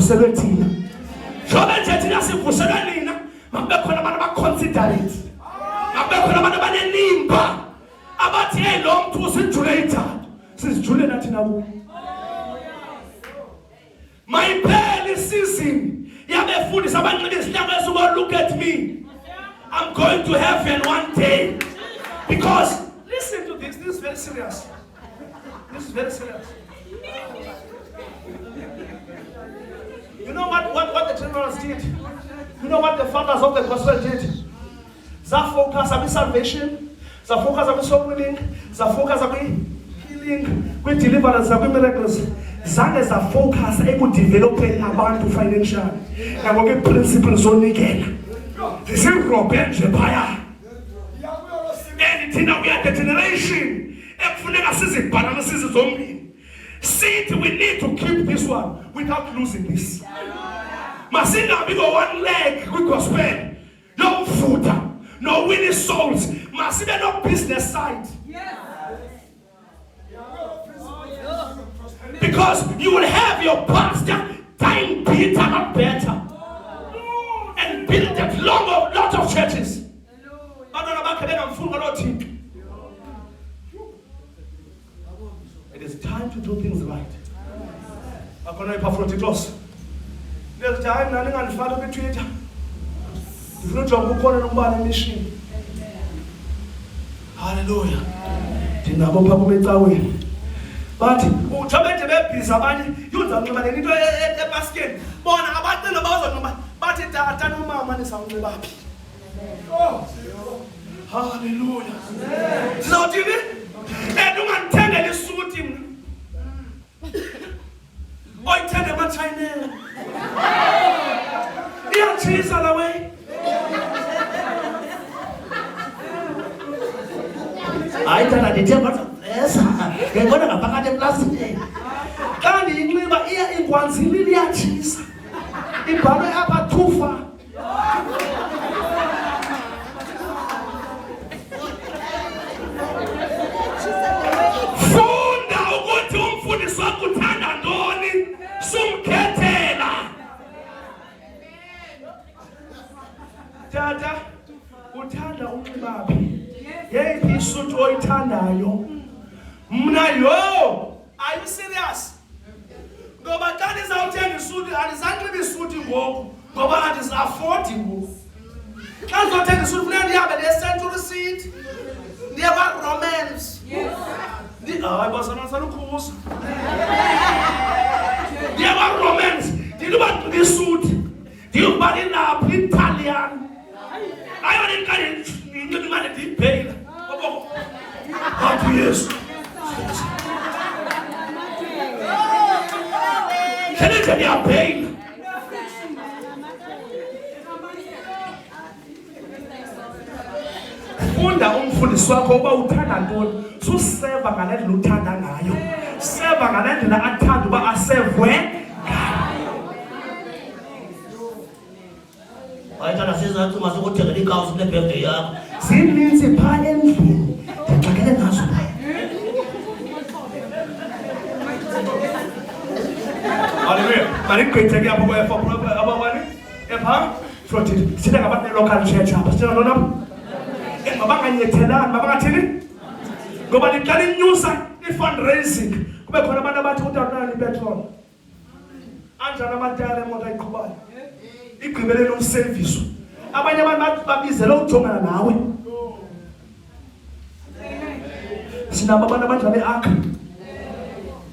sivuselwe thina. Njobe nje thina sivuselwe nina, makube khona abantu abaconsiderate. Makube khona abantu abanenimba. Abathi hey lo muntu usijule ithando. Sizijule nathi naku. My prayer season. Yabefundisa abantu isihlalo esuko look at me. I'm going to heaven one day. Because listen to this. This is very serious. This is very serious. You know what the generals did? You know what the fathers of the gospel did? They focus on salvation. They focus on soul winning. They focus on healing, with deliverance, with miracles. Zange za focus able developing abantu financial. Na ngoke principles onigena. This is Robert Jebaya. And thina we are the generation ekufuneka sizibhalana sizizombini. See, we need to keep this one without losing this. Masinga bigo one leg with gospel. No footer, no winning souls. Masibe no business side. Because you will have your pastor time better, not better. And build a lot of churches. It is time to do things right. I'm going to pay for the close. There's time running on the father of Twitter. If you don't jump on a mission. Hallelujah. But uthobethe bebhiza abanye yuzanxiba lento ebaskeni bona abacela bazonxiba bathi tata nomama nisawunxiba phi. Oh hallelujah. Sizawuthini ungandithengela isuti mna oyithenge emachayineni iyatshisa la way. Hayi tata ndithemba ngibona ngaphakathi eplasini. Xa ndiyinxiba iya ingwanzini iyatshisa. Ibhalwe apha thufa. Funda ukuthi umfundisi wakho uthanda ntoni, sumkhethela. Tata, uthanda unxiba phi? Yeyiphi isuti oyithandayo? Mna yo, are you serious? Ngoba xa ndizawuthenga isuti andizanxiba isuti ngoku ngoba andizi-afford ngoku. Xa ndizothenga isuti funeka ndihambe ne-Century City ndiye kwa-Romans. Hayi basana salukhuza. Ndiye kwa-Romans ndiluba nxiba isuti ndiyokubana inaphi Italian. Ayona inxiba imali ndiyipheyila. Happy Yesu. Can you pay? Funda umfundisi wakho uba uthanda ntoni, suseva ngalendlela uthanda ngayo. Seva ngalendlela athanda uba asevwe ngayo. Ayithanda sizathi masikuthengele ikawusi kule birthday yakho. Zininzi phaa endlini. Ndixakele ngazo. Hallelujah. Marikete ke apho kwa abawani epha floated sithe ngabantu local church apha sithe nona ngabanganyethelani mabangathini ngoba liqala inyusa i-fundraising kube khona abantu abathi utanani ipetrol anjani amatayara emoto ayiqhubayo igqibelele umservice abanye abantu babizele ukujongana nawe sinabo abantu abanjani akha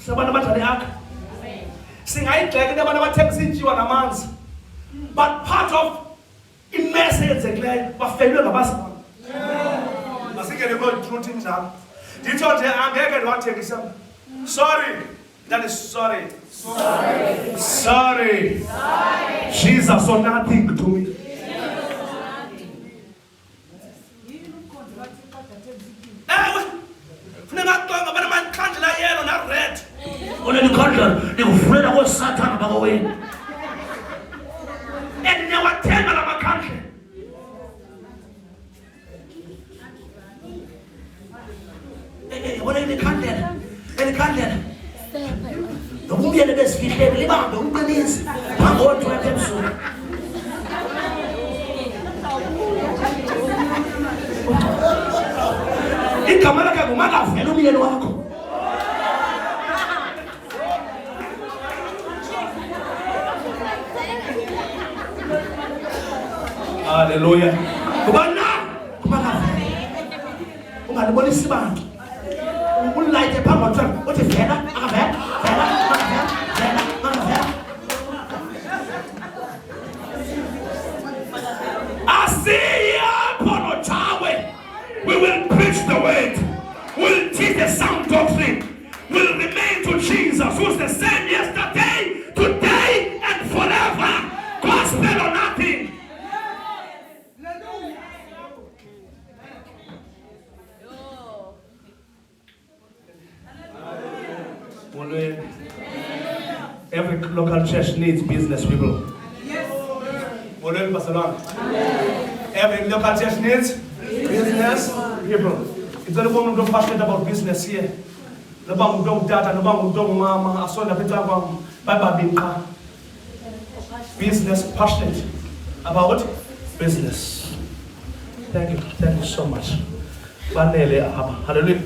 sabantu abanjani akha singayigxeka into abantu abathengisa ityiwa namanzi but part of imesi eyenzekileyo bafelwe ngabazali. Masikele ko-truth njalo nditsho nje angeke ndiwathengise. Sorry, that is sorry. Sorry. Jesus or nothing to me. Funeka xonga bana mankhandlela yellow na red. Ona nikhandlela ndikuvulela koSathane bakowenu. And niyawathenga la makhandlela. Ona nikhandlela. Nikhandlela. Nokuya Liyele besifihlele libambe uqinise. Phambi kwethu ebusuku. Igama lakhe ngumakavela umyeni wakho. Hallelujah. Kubana kumakavela. Ungalibonisa ibantu. Ulayite phambi kwethu uthi vela akavela vela akavela vela akavela. We will preach the word. We'll teach the sound doctrine. We'll remain to Jesus, who's the same yesterday, today, and forever. Gospel or nothing. Every local church needs business people. Every local church needs business people. It's not about who passionate about business here. The bank who don't data, the bank who don't mama, I saw the picture of Baba. Business passionate about business. Thank you so much. Hallelujah.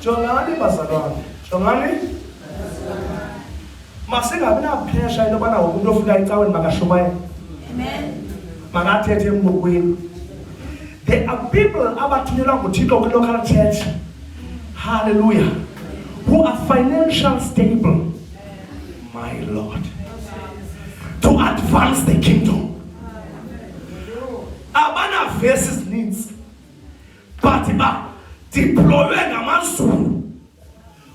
Jongani bazalwane. Jongani. Masingabi na pressure into bana umuntu ofika ecaweni makashumaye. Amen. Makathethe embukwini. There are people abathunyelwa nguThixo kwi-local church. Hallelujah. Who are financially stable. My Lord. To advance the kingdom. Abana faces needs. But deploy ngamazulu.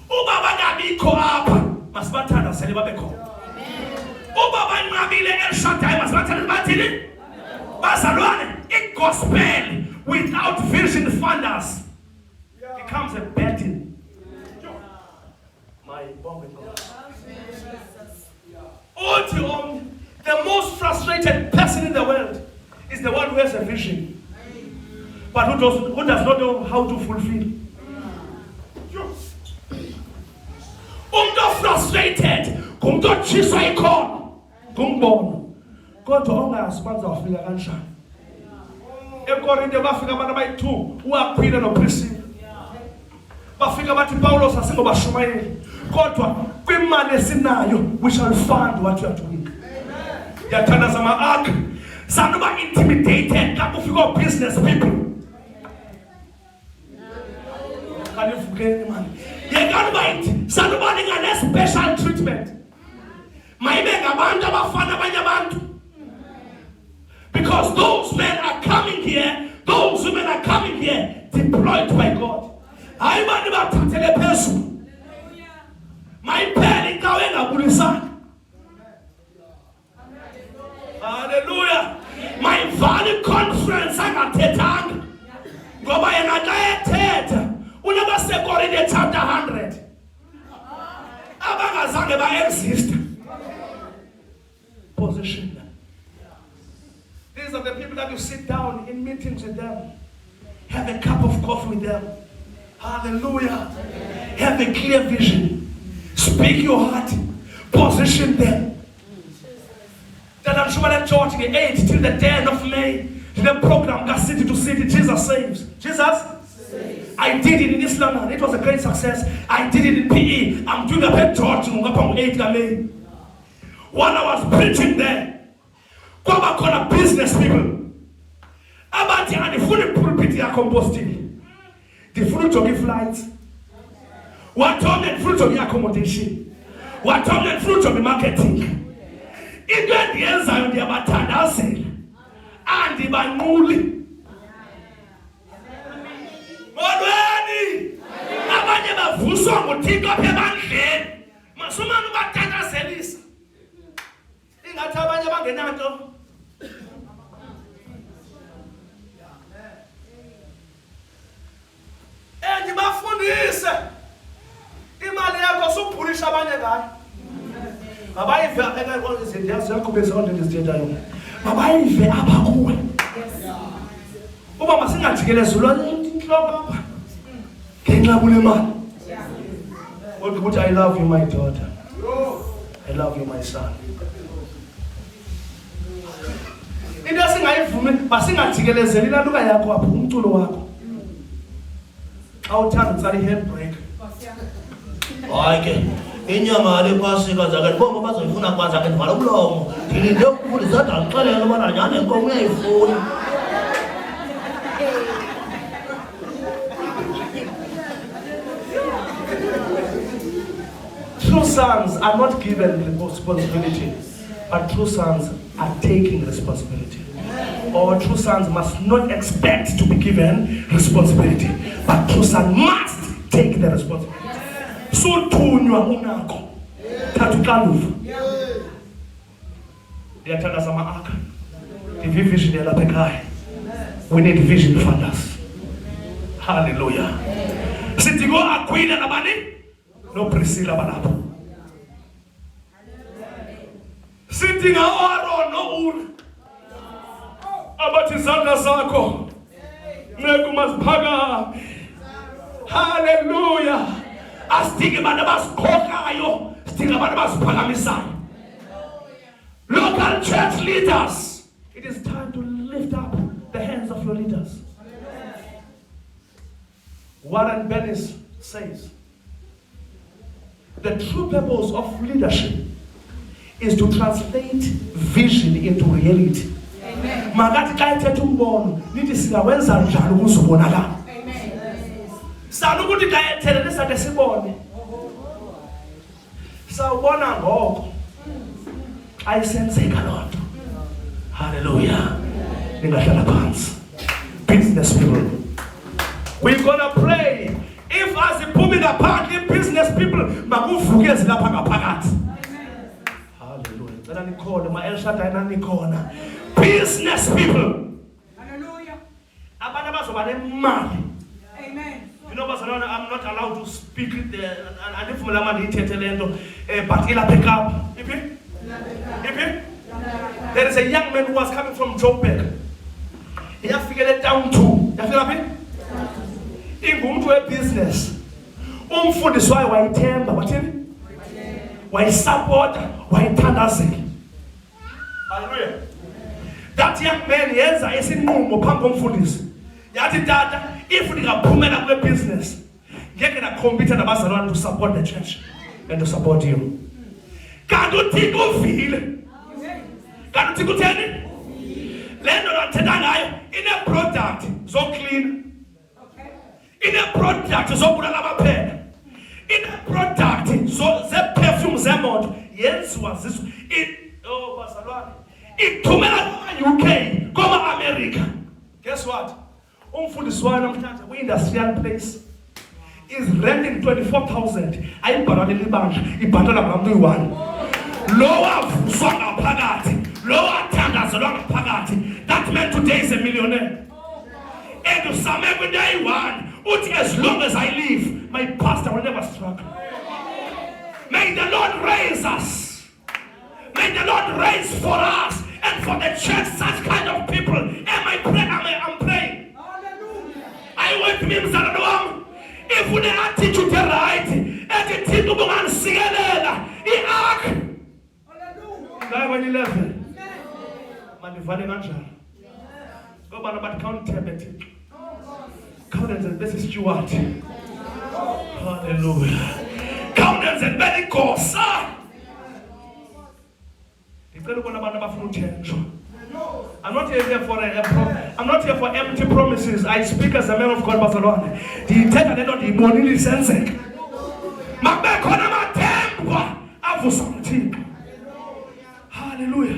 Ubaba ngabikho apha. Masibathanda sele babekho. Ubaba nqabile eShaddai masibathanda bathini? Bazalwane, gospel without vision funders becomes a burden. My God. The most frustrated person in the world is the one who has a vision, but who does not know how to fulfill. Frustrated, kumto chiswa ikon, kumbono. Kodwa ongazibanza wafika kanjani. EKorinte bafika abantu abayi-2 uAkwila noPriscilla. Bafika bathi Paulos asingobashumayeli. Kodwa kwimali esinayo we shall fund what you are doing. Yathandaza ama-ark. Sanuba intimidated xa kufika business people. Kanifukeni mani. Yekanuba sanuba ningane special treatment. Mayibe ngabantu abafana abanye abantu. Because those men are coming here, those women are coming here, deployed by God. I want about to tell a person. My parents are in a bulisa. Hallelujah. My value conference, I got tetang. Go by another tet. We never say God in the chapter 100. Abangazange exist. Position. These are the people that you sit down in meetings with them. Have a cup of coffee with them. Hallelujah. Have a clear vision. Speak your heart. Position them. That I'm sure that church in the 8th till the 10th of May. The program got city to city. Jesus saves. Jesus? Saves. I did it in East London. It was a great success. I did it in PE. I'm doing a pet church in 8th of May. While I was preaching there, Kwaba call business people. Abati and the full pulpit are composting. The fruit of the flights. What on the fruit of the accommodation? What on the fruit of the marketing? Even the answer of the abatanda sale. And the banuli. Already. Abanya Fuso will take up a man head. Masumanu batanda selis. Ingatabanya Bagenato. And the bafundise imali yakho suphulisha abanye ngayo abayive ekona izinto yakho bezonke izithethayo abayive abakuwe uba masingajikelezulwa inhloko ngenxa kule mali I love you, my daughter. I love you, my son. Into singayivumi masingajikelezeli lantuka yakho apho umculo wakho. Awuthanda utsala i-handbrake. Hayi ke inyama le pasika zakhe ndibona bazoyifuna kwanza ke ndivala umlomo. Ndilinde ukufundisa ndixelele ubana nyhani enkomo uyayifuna. True sons are not given responsibility, but true sons are taking responsibility. Or true sons must not expect to be given responsibility, but true sons must take the responsibility. So tunywa unako tatu kalufu yathanda sama aka the vision yalapha ekhaya. We need vision funders. Hallelujah. Sithi go Aquila nabani no Priscilla balapha. Sithi nga Aaron no Uri abathi izandla zakho nekumasiphakamisa. Hallelujah. Asidinga abantu abasikhokayo, sidinga abantu abasiphakamisayo. Local church leaders, it is time to lift up the hands of your leaders. Warren Bennis says, the true purpose of leadership is to translate vision into reality. Makati xa ethetha umbono nithi singawenza njani ukuze ubonakala. Sanukuthi xa ethetha nisake sibone. Sawubona ngoko xa isenzeka loo nto. Hallelujah. Ningahlala phansi. Business people, we're gonna pray. If asiphumi ngaphandle business people makuvuke ezilapha ngaphakathi. Hallelujah. Cela nikhona ma El Shaddai nanikhona. Business people. Hallelujah. Abantu abazoba nemali. Amen. You know, I'm not allowed to speak there, and if Mulamani Tetelendo, but Ila pick up. There is a young man who was coming from Joburg. He has figured it down to. You feel me? In going to a business. Umfundisi wayo wayithemba, wathini? Wayisupport, wayithandazela. Hallelujah. That young man yenza isinqumo phambi komfundisi. Yathi tata, if ningaphumela kule business, ngeke nakhompitha nabazalwane to support the church and to support you. Kanti uThixo uvile. Kanti uThixo utheni? Le nto nathetha ngayo ine product zoclean. Ine product zobulala amaphepha. Ine product ze-perfume zemoto yenziwa ziso. Oh bazalwane. Ithumela kuma-UK, kuma-America. Guess what? Umfundisi wayo namhlanje kwi-industrial place is renting 24,000. Ayibhataleli ibandla, ibhatala ngamuntu uyi-1. Lo wavuswa ngaphakathi, lo wathandazelwa ngaphakathi. That man today is a millionaire. And usame kwinto eyi-1 uthi as long as I live, my pastor will never struggle. May the Lord raise us. May the Lord raise for us and for the church such kind of people. Am I praying? I'm praying. I want me mzalwane wami. If une attitude right, attitude ubunganisikelela i-ark. Hallelujah. 9:11. Manivale kanjani? Ngoba nabathi countability. Countenance and best steward. Hallelujah. Countenance and very gosa. Ndicela ukubona abantu abafuna uthenjwa. I'm not here for I'm not here for empty promises. I speak as a man of God, Barcelona. Ndiyithetha le nto ndiyibonile isenzeka. Makube khona amathemba avusa uThixo. Hallelujah.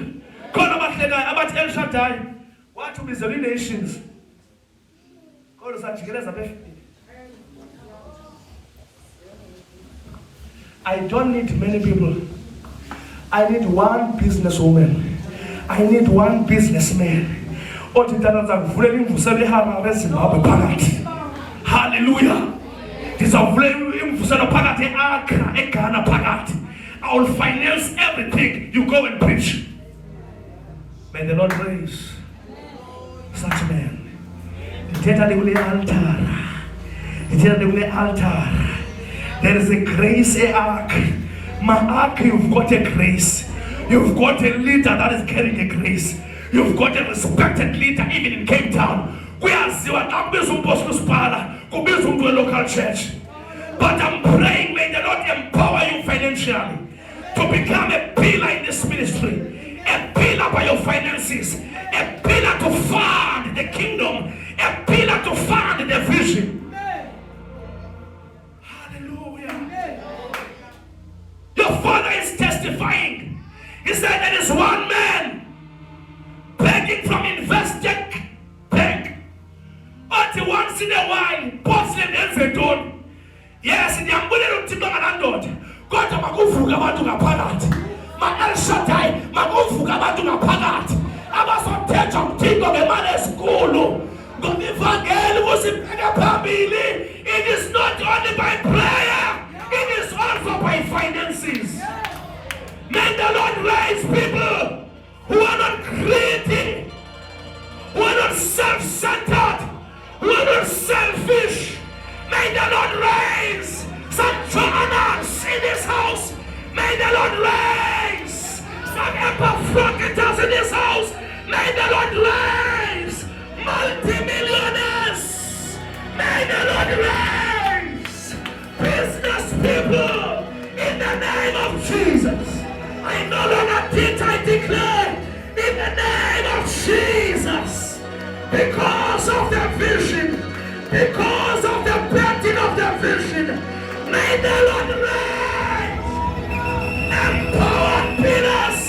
Khona abahlekayo abathi El Shaddai wathi ubizela ii-nations. Kodwa sajikeleza befile. I don't need many people. I need one businesswoman. I need one businessman. Hallelujah. I will finance everything. You go and preach. May the Lord raise such men. There is a grace ark. My ark, you've got a grace. You've got a leader that is carrying a grace. You've got a respected leader even in Cape Town. Kuyaziwa akubiza umposto usipala, kubiza umuntu we-local church. But I'm praying, may the Lord empower you financially to become a pillar in this ministry, a pillar by your finances, a pillar to fund the kingdom, a pillar to fund the vision. Hallelujah. Your father is testifying. He said there is one man begging from Investec Bank. But once in a while, Portland is done. Yes, ndiyambulelo uThixo nganandoda. Kodwa makuvuka abantu ngaphakathi. Ma-El Shaddai makuvuka abantu ngaphakathi. Abazothetha uThixo ngemali esikhulu. Ngoba ivangeli kusibheka phambili. It is not only by prayer, it is also by finances. May the Lord raise people who are not greedy, who are not self-centered, who are not selfish. May the Lord raise some Johannas in this house. May the Lord raise some Epaphroditus in this house. May the Lord raise multimillionaires. May the Lord raise business people in the name of Jesus. I no longer teach, I declare in the name of Jesus. Because of the vision, because of the burden of the vision, may the Lord raise empowered pillars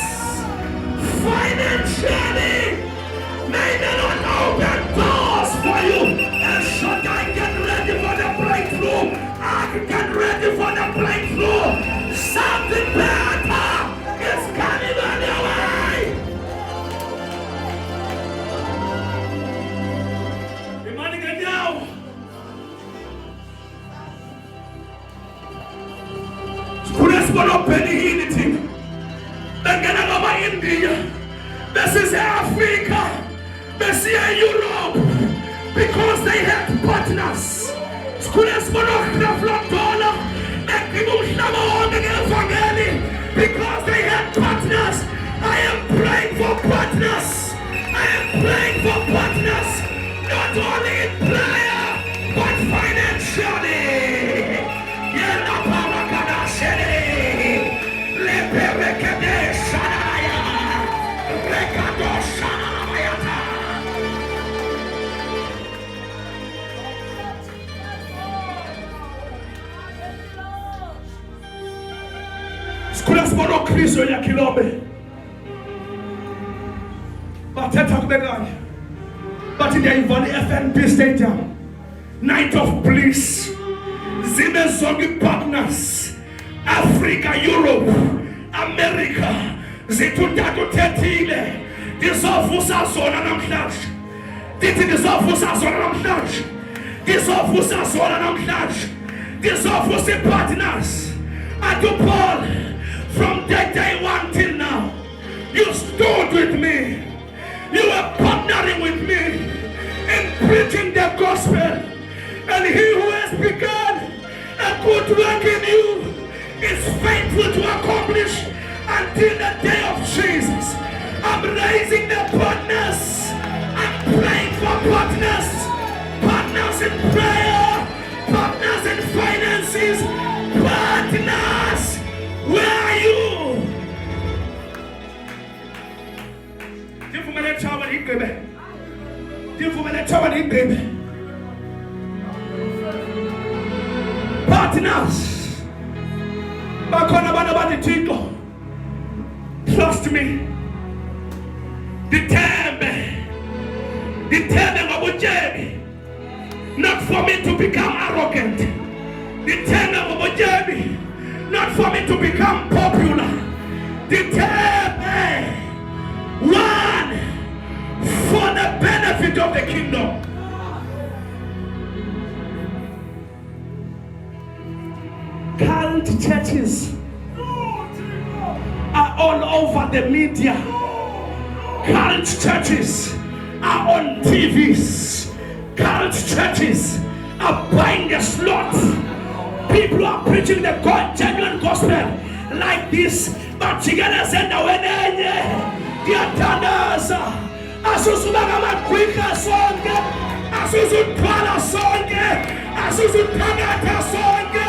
financially. May the Lord open doors for you. And should I get ready for the breakthrough, I can get ready for the breakthrough. Something better is coming on your way. The money can now. Kunesibona phela ihilithi bengena ngama India, besize Africa, besiye Europe, because they had partners. Kunesibona Kraflondola bekiba umhlaba wonke ngevangeli, because they had partners. I am praying for partners. I am praying for partners, not only in prayer but financially. Sikhulasibono Kristo yakhilobe bathetha kubekanye bathi ndiyayivana i-FNB Stadium, night of bliss, zibe zonke partners, Africa, Europe, America, zithutathu uthethile, ndizovusa zona namhlanje. Ndithi ndizovusa zona namhlanje. Ndizovusa zona namhlanje. Ndizovusa i-partners. And to Paul, from that day one till now, you stood with me. You were partnering with me in preaching the gospel. And he who has begun a good work in you is faithful to accomplish until the day of Jesus. I'm raising the partners. I'm praying for partners. Partners in prayer. Partners in finances. Partners. Where are you? Partners. Trust me. Determine not for me to become arrogant. Determine not for me to become popular. Determine one for the benefit of the kingdom. Current churches are all over the media. Current churches are on TVs. Current churches are buying the slots. People people who are preaching the genuine gospel like this, but jikeleza endaweni enye ngiyathandaza asuzubanga amagwika sonke, asuzuthwala sonke, asuzuthakatha sonke.